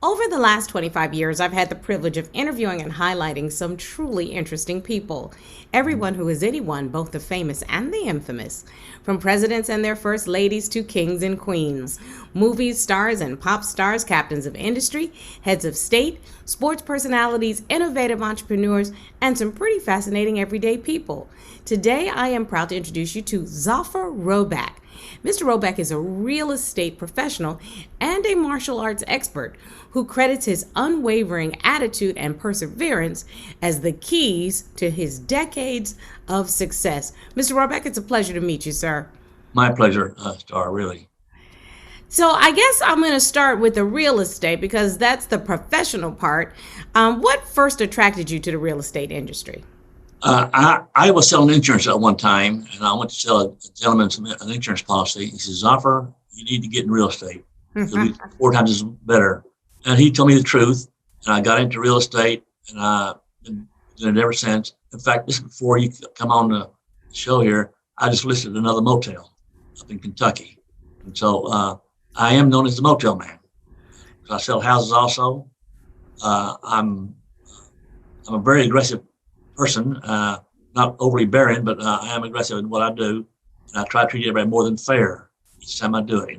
Over the last 25 years, I've had the privilege of interviewing and highlighting some truly interesting people. Everyone who is anyone, both the famous and the infamous. From presidents and their first ladies to kings and queens. Movie stars and pop stars, captains of industry, heads of state, sports personalities, innovative entrepreneurs, and some pretty fascinating everyday people. Today, I am proud to introduce you to Zafer Roback. Mr. Roback is a real estate professional and a martial arts expert who credits his unwavering attitude and perseverance as the keys to his decades of success. Mr. Roback, it's a pleasure to meet you, sir. My pleasure, Star, really. So I guess I'm going to start with the real estate because that's the professional part. What first attracted you to the real estate industry? I was selling insurance at one time, and I went to sell a gentleman an insurance policy. He says, Zaffer, you need to get in real estate. It'll be 4 times better. And he told me the truth, and I got into real estate, and I've been doing it ever since. In fact, just before you come on the show here, I just listed another motel up in Kentucky. And so I am known as the Motel Man. So I sell houses also. I'm a very aggressive person, not overly barren, but I am aggressive in what I do. And I try to treat everybody more than fair each time I do it,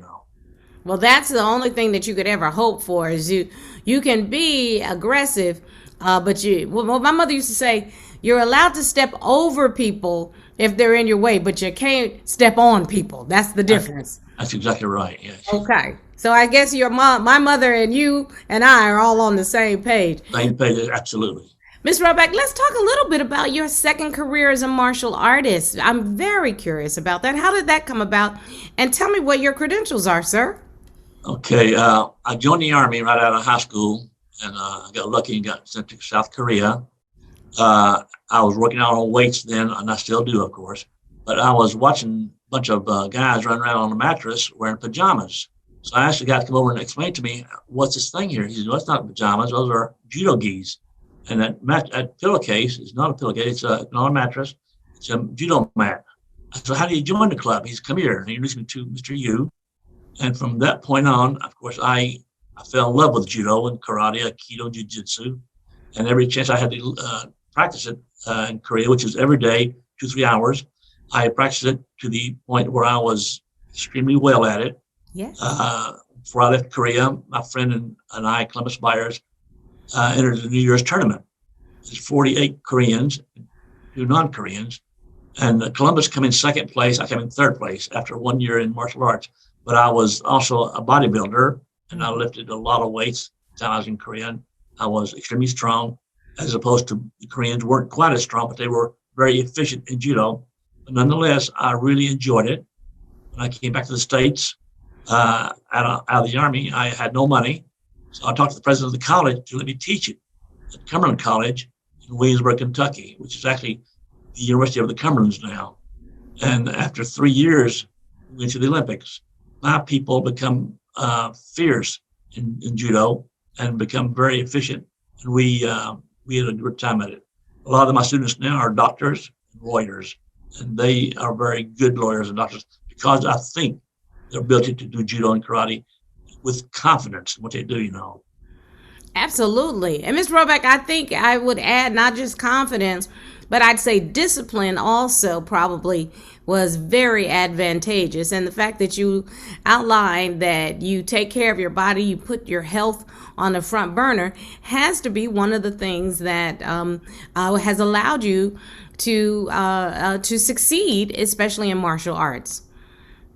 Well, that's the only thing that you could ever hope for is you can be aggressive, but well, my mother used to say, you're allowed to step over people if they're in your way, but you can't step on people. That's the difference. That's exactly right, yes. Okay. So I guess your mom, my mother and you and I are all on the same page. Same page, absolutely. Ms. Roback, let's talk a little bit about your second career as a martial artist. I'm very curious about that. How did that come about? And tell me what your credentials are, sir. Okay, I joined the Army right out of high school, and I got lucky and got sent to South Korea. I was working out on weights then, and I still do, of course. But I was watching a bunch of guys running around on a mattress wearing pajamas. So I asked the guy to come over and explain to me, what's this thing here? He said, well, it's not pajamas. Those are judo gis. And that pillowcase is not a pillowcase. It's not a mattress. It's a judo mat. I said, how do you join the club? He said, come here. And he introduced me to Mr. Yu. And from that point on, of course, I fell in love with judo and karate, aikido, jiu-jitsu. And every chance I had to practice it in Korea, which is every day, 2-3 hours, I practiced it to the point where I was extremely well at it. Yes. Before I left Korea, my friend and I, Columbus Byers, entered the New Year's tournament. There's 48 Koreans, 2 non-Koreans, and Columbus came in second place. I came in third place after 1 year in martial arts. But I was also a bodybuilder, and I lifted a lot of weights. When I was in Korea, I was extremely strong, as opposed to the Koreans weren't quite as strong, but they were very efficient in judo. But nonetheless, I really enjoyed it. When I came back to the States out of the Army, I had no money. So I talked to the president of the college to let me teach it at Cumberland College in Williamsburg, Kentucky, which is actually the University of the Cumberlands now. And after 3 years, we went to the Olympics. My people become fierce in judo and become very efficient. And we had a good time at it. A lot of my students now are doctors and lawyers, and they are very good lawyers and doctors because I think their ability to do judo and karate with confidence in what they do, Absolutely. And Ms. Roback, I think I would add not just confidence, but I'd say discipline also probably was very advantageous. And the fact that you outlined that you take care of your body, you put your health on the front burner, has to be one of the things that has allowed you to succeed, especially in martial arts.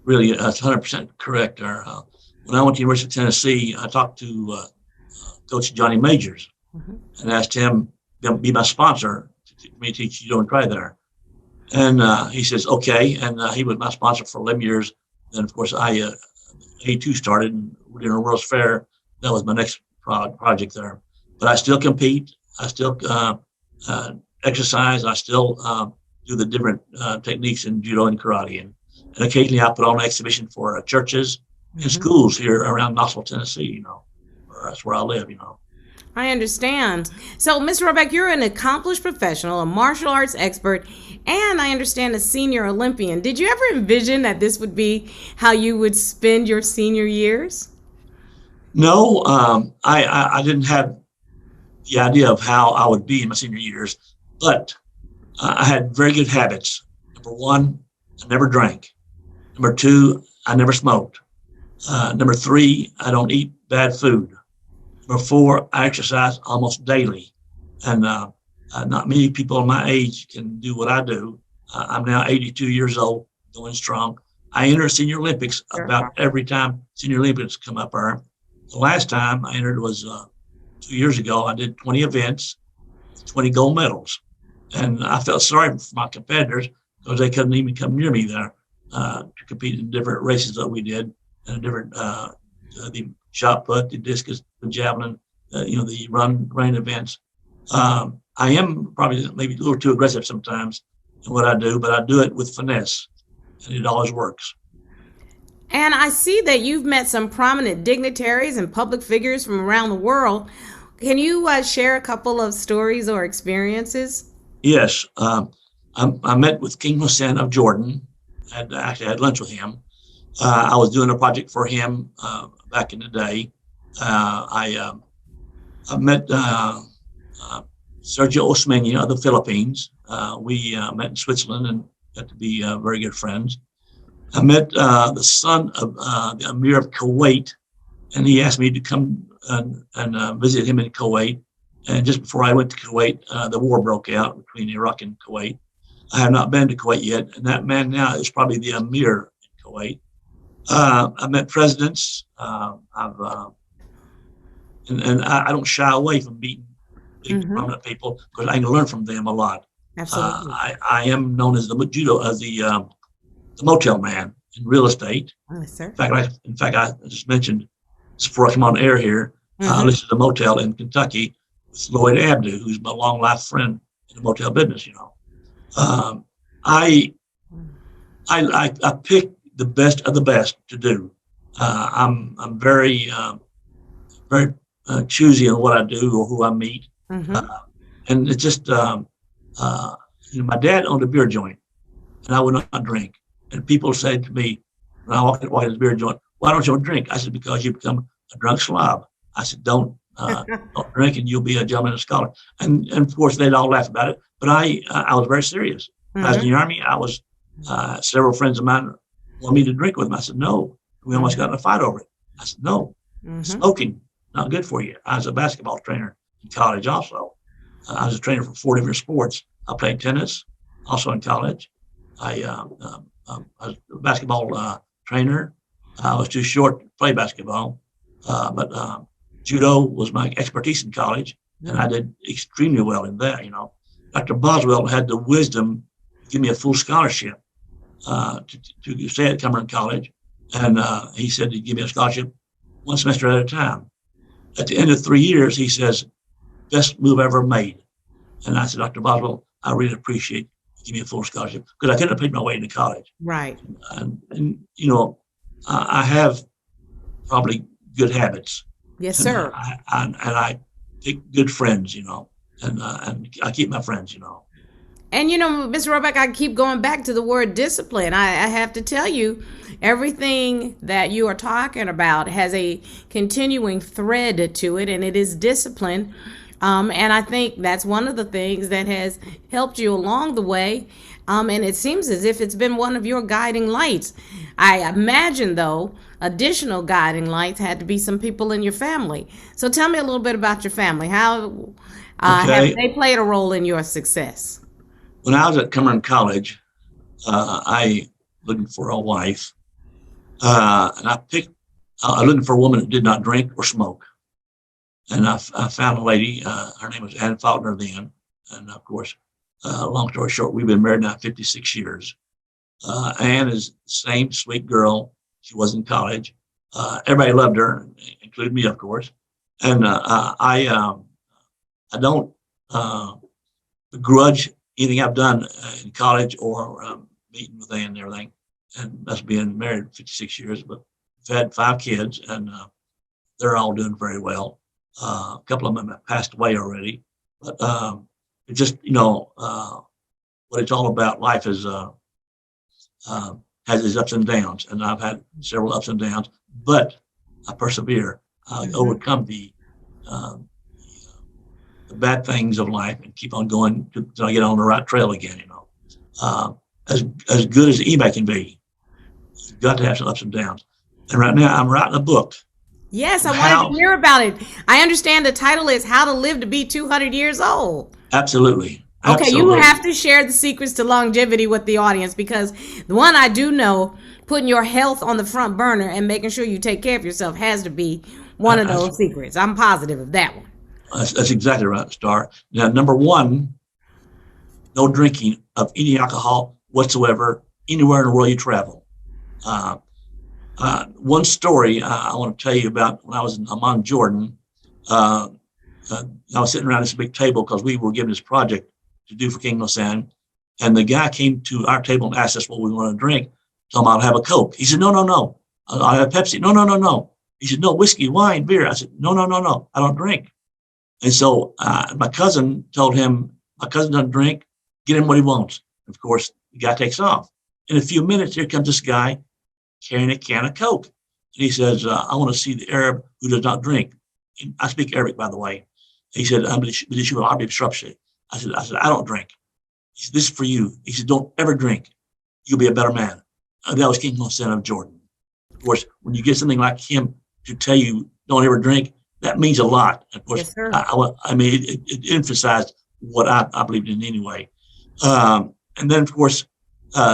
Really, that's 100% correct. When I went to the University of Tennessee, I talked to Coach Johnny Majors and asked him to be my sponsor for me to teach judo and karate there. And he says, okay. And he was my sponsor for 11 years. Then, of course, A2 started and we're doing a World's Fair. That was my next project there. But I still compete. I still exercise. I still do the different techniques in judo and karate. And occasionally I put on an exhibition for churches and schools here around Knoxville, Tennessee, that's where I live, I understand. So, Mr. Roback, you're an accomplished professional, a martial arts expert, and I understand a senior Olympian. Did you ever envision that this would be how you would spend your senior years? No, I didn't have the idea of how I would be in my senior years, but I had very good habits. Number one, I never drank. Number two, I never smoked. Number three, I don't eat bad food. Number four, I exercise almost daily. And not many people my age can do what I do. I'm now 82 years old, going strong. I enter Senior Olympics Sure. about every time Senior Olympics come up there. The last time I entered was 2 years ago. I did 20 events, 20 gold medals. And I felt sorry for my competitors because they couldn't even come near me there to compete in different races that we did, and different the shot put, the discus, the javelin, the running events. I am probably maybe a little too aggressive sometimes in what I do, but I do it with finesse, and it always works. And I see that you've met some prominent dignitaries and public figures from around the world. Can you share a couple of stories or experiences? Yes, I met with King Hussein of Jordan, and actually had lunch with him. I was doing a project for him back in the day. I met Sergio Osmeña of the Philippines. We met in Switzerland and got to be very good friends. I met the son of the Emir of Kuwait, and he asked me to come and visit him in Kuwait. And just before I went to Kuwait, the war broke out between Iraq and Kuwait. I have not been to Kuwait yet, and that man now is probably the Emir in Kuwait. I met presidents. And I don't shy away from meeting big prominent people because I can learn from them a lot. Absolutely. I am known as the Motel man in real estate. Yes, sir. In fact, I just mentioned just before I come on air here. I listed a motel in Kentucky with Lloyd Abdu, who's my long life friend in the motel business. I pick the best of the best to do. I'm very choosy on what I do or who I meet, and it's just my dad owned a beer joint, and I would not drink. And people said to me when I walked in the beer joint, "Why don't you drink?" I said, "Because you become a drunk slob." I said, "Don't drink, and you'll be a gentleman and scholar." And of course they'd all laugh about it, but I was very serious. When I was in the Army, I was several friends of mine wanted me to drink with them. I said, "No." We almost got in a fight over it. I said, "No, smoking not good for you." I was a basketball trainer in college also. I was a trainer for 4 different sports. I played tennis also in college. I was a basketball trainer. I was too short to play basketball, but judo was my expertise in college, and I did extremely well in that. Dr. Boswell had the wisdom to give me a full scholarship to stay at Cumberland College, and he said he'd give me a scholarship one semester at a time. At the end of 3 years, he says, "Best move I ever made." And I said, "Dr. Boswell, I really appreciate you give me a full scholarship because I couldn't have paid my way into college." Right. And I have probably good habits. Yes, And sir. I pick good friends, and I keep my friends. And Mr. Roback, I keep going back to the word discipline. I have to tell you, everything that you are talking about has a continuing thread to it, and it is discipline. And I think that's one of the things that has helped you along the way. And it seems as if it's been one of your guiding lights. I imagine, though, additional guiding lights had to be some people in your family. So tell me a little bit about your family. How have Okay. they played a role in your success? When I was at Cumberland College, I looking for a wife, and I looking for a woman that did not drink or smoke. And I found a lady. Her name was Ann Faulkner then, and of course, long story short, we've been married now 56 years. Ann is the same sweet girl she was in college. Everybody loved her, including me, of course. And I don't begrudge anything I've done in college or meeting with Ann and everything. And us being married 56 years, but we've had 5 kids, and they're all doing very well. A couple of them have passed away already, but it just what it's all about. Life is has its ups and downs, and I've had several ups and downs, but I persevere. overcome uh, the bad things of life and keep on going until I get on the right trail again. Uh, as good as anybody can be, you've got to have some ups and downs. And right now, I'm writing a book Yes, on I wanted to how. hear about it. I understand the title is How to Live to Be 200 Years Old. Absolutely, Okay, you have absolutely. to share the secrets to longevity with the audience because the one I do know, putting your health on the front burner and making sure you take care of yourself has to be one of That's, those secrets. I'm positive of that one. that's exactly right, Star. Now, number one, no drinking of any alcohol whatsoever anywhere in the world you travel. Uh, one story I want to tell you about when I was in Amman, Jordan. Uh, I was sitting around this big table because we were given this project to do for King Hassan. And the guy came to our table and asked us what we wanted to drink. Told him I'll have a Coke. He said, no, no, no. I'll have Pepsi. No, no, no, no. He said, no, whiskey, wine, beer. I said, no, no, no, no. I don't drink. And so my cousin told him, my cousin doesn't drink. Get him what he wants. Of course, the guy takes off. In a few minutes, here comes this guy carrying a can of Coke. And he says, I want to see the Arab who does not drink. And I speak Arabic, by the way. He said, I said, I don't drink. He said, this is for you. He said, don't ever drink. You'll be a better man. And that was King Hussein of Jordan. Of course, when you get something like him to tell you don't ever drink, that means a lot. Of course, Yes, sir. I mean, it emphasized what I believed in anyway. And then, of course,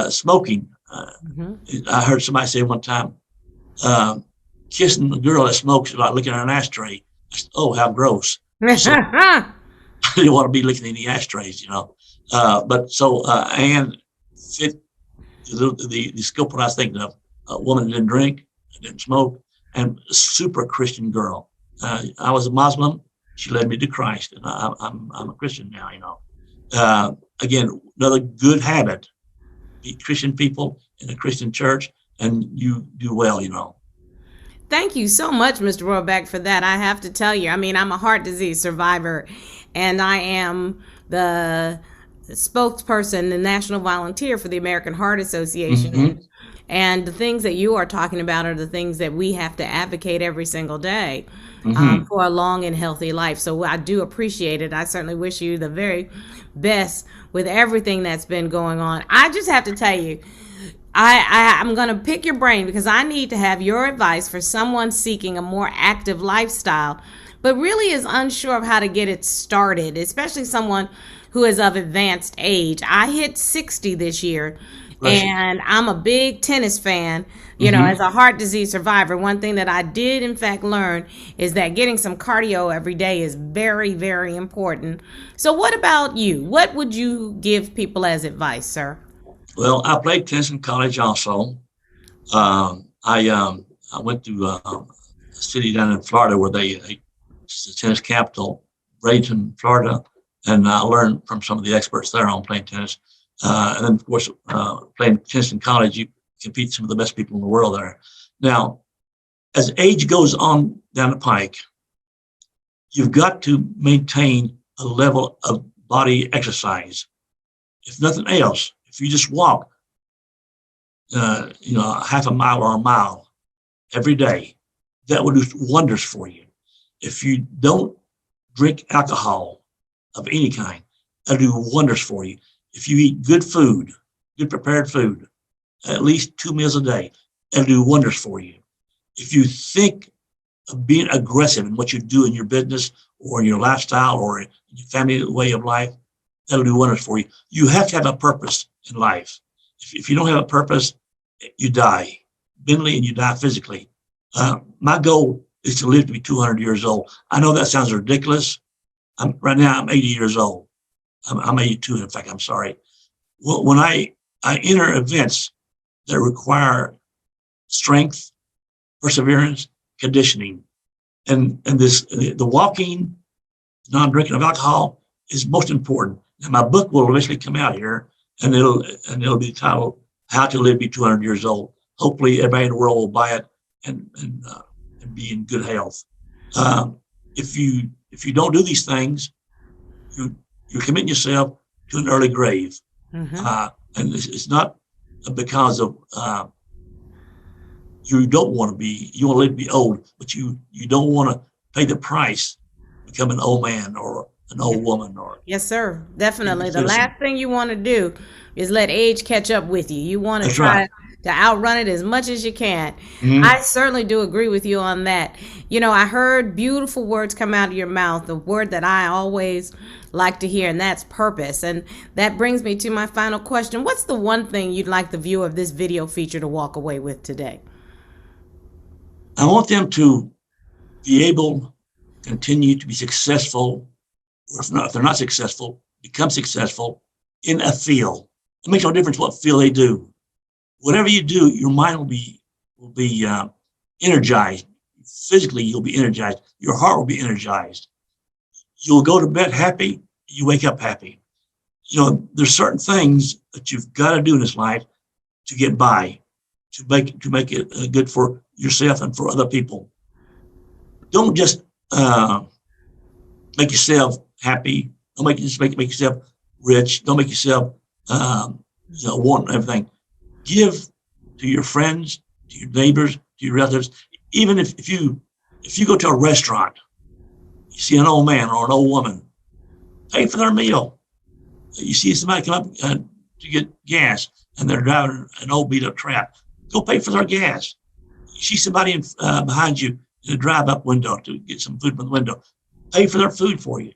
smoking. I heard somebody say one time, kissing a girl that smokes is like looking at an ashtray. I said, oh, how gross. So I didn't want to be licking any ashtrays. But so Anne fit the skill point I was thinking of. A woman that didn't drink, didn't smoke, and a super Christian girl. I was a Muslim. She led me to Christ, and I'm a Christian now. Again, another good habit: be Christian people in a Christian church, and you do well. Thank you so much, Mr. Roback, for that. I have to tell you, I mean, I'm a heart disease survivor, and I am the spokesperson, the national volunteer for the American Heart Association. Mm-hmm. And the things that you are talking about are the things that we have to advocate every single day Mm-hmm. for a long and healthy life. So I do appreciate it. I certainly wish you the very best with everything that's been going on. I just have to tell you, I'm going to pick your brain because I need to have your advice for someone seeking a more active lifestyle, but really is unsure of how to get it started, especially someone who is of advanced age. I hit 60 this year, and I'm a big tennis fan. Mm-hmm. As a heart disease survivor, one thing that I did in fact learn is that getting some cardio every day is very, very important. So what about you? What would you give people as advice, sir? Well, I played tennis in college also. I went to a city down in Florida where it's the tennis capital, Bradenton, Florida, and I learned from some of the experts there on playing tennis. And then, of course, playing tennis in college, you compete with some of the best people in the world there. Now, as age goes on down the pike, you've got to maintain a level of body exercise. If nothing else, if you just walk, half a mile or a mile every day, that will do wonders for you. If you don't drink alcohol of any kind, that'll do wonders for you. If you eat good food, good prepared food, at least 2 meals a day, that'll do wonders for you. If you think of being aggressive in what you do in your business or in your lifestyle or in your family way of life, that'll do wonders for you. You have to have a purpose in life. If you don't have a purpose, you die mentally and you die physically. My goal is to live to be 200 years old. I know that sounds ridiculous. Right now, I'm 80 years old. I'm 82, in fact, I'm sorry. Well, when I enter events that require strength, perseverance, conditioning, and the walking, non-drinking of alcohol is most important. And my book will eventually come out here, and it'll be titled "How to Live to Be 200 Years Old." Hopefully, everybody in the world will buy it and be in good health. If you don't do these things, you're committing yourself to an early grave. Mm-hmm. And it's not because of you don't want to be, you want to live to be old, but you don't want to pay the price, become an old man or an old woman or Yes, sir. Definitely. The citizen. last thing you want to do is let age catch up with you. You want to That's right. try to outrun it as much as you can. Mm-hmm. I certainly do agree with you on that. You know, I heard beautiful words come out of your mouth, the word that I always like to hear, and that's purpose. And that brings me to my final question. What's the one thing you'd like the viewer of this video feature to walk away with today? I want them to be able to continue to be successful, or if they're not successful, become successful in a field. It makes no difference what field they do. Whatever you do, your mind will be energized. Physically, you'll be energized. Your heart will be energized. You'll go to bed happy. You wake up happy. You know, there's certain things that you've got to do in this life to get by, to make it good for yourself and for other people. Don't just make yourself happy. Don't make yourself rich. Don't make yourself want everything. Give to your friends, to your neighbors, to your relatives. Even if you go to a restaurant, you see an old man or an old woman, pay for their meal. You see somebody come up to get gas and they're driving an old beat up trap, go pay for their gas. You see somebody behind you in a drive-up window to get some food from the window, pay for their food for you.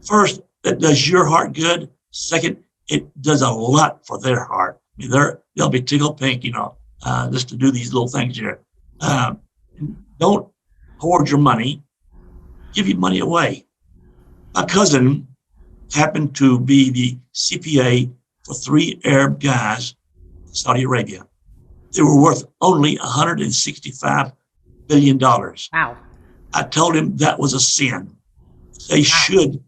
First, that does your heart good. Second, it does a lot for their heart. I mean, they'll be tickled pink, just to do these little things here. Don't hoard your money. Give your money away. My cousin happened to be the CPA for 3 Arab guys in Saudi Arabia. They were worth only $165 billion. Wow. I told him that was a sin. They should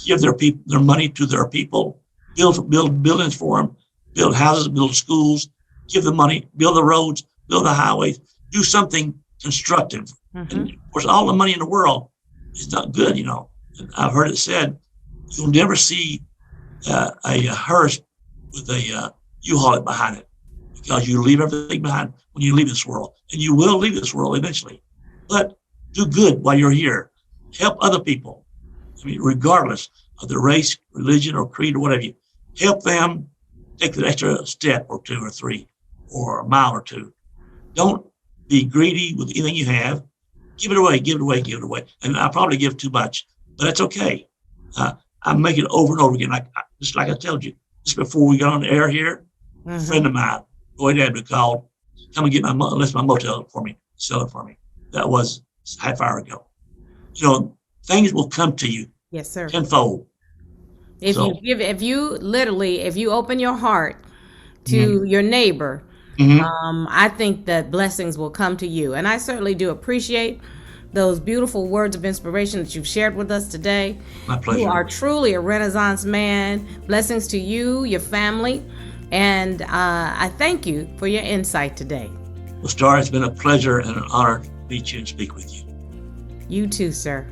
give their money to their people, build buildings for them, build houses, build schools, give the money, build the roads, build the highways, do something constructive. Mm-hmm. And of course, all the money in the world is not good, And I've heard it said, you'll never see a hearse with a U-Haul behind it, because you leave everything behind when you leave this world, and you will leave this world eventually. But do good while you're here. Help other people. I mean, regardless of their race, religion, or creed, or whatever. Help them take the extra step or 2 or 3 or a mile or 2. Don't be greedy with anything you have. Give it away, give it away, give it away. And I probably give too much, but that's okay. I make it over and over again. Just like I told you, just before we got on the air here, a friend of mine, Boyd Abdu, called, come and get my motel for me, sell it for me. That was a half hour ago. Things will come to you. Yes, sir. Tenfold. If you open your heart to your neighbor, I think that blessings will come to you. And I certainly do appreciate those beautiful words of inspiration that you've shared with us today. My pleasure. You are truly a Renaissance man. Blessings to you, your family, and I thank you for your insight today. Well, Star, it's been a pleasure and an honor to meet you and speak with you. You too, sir.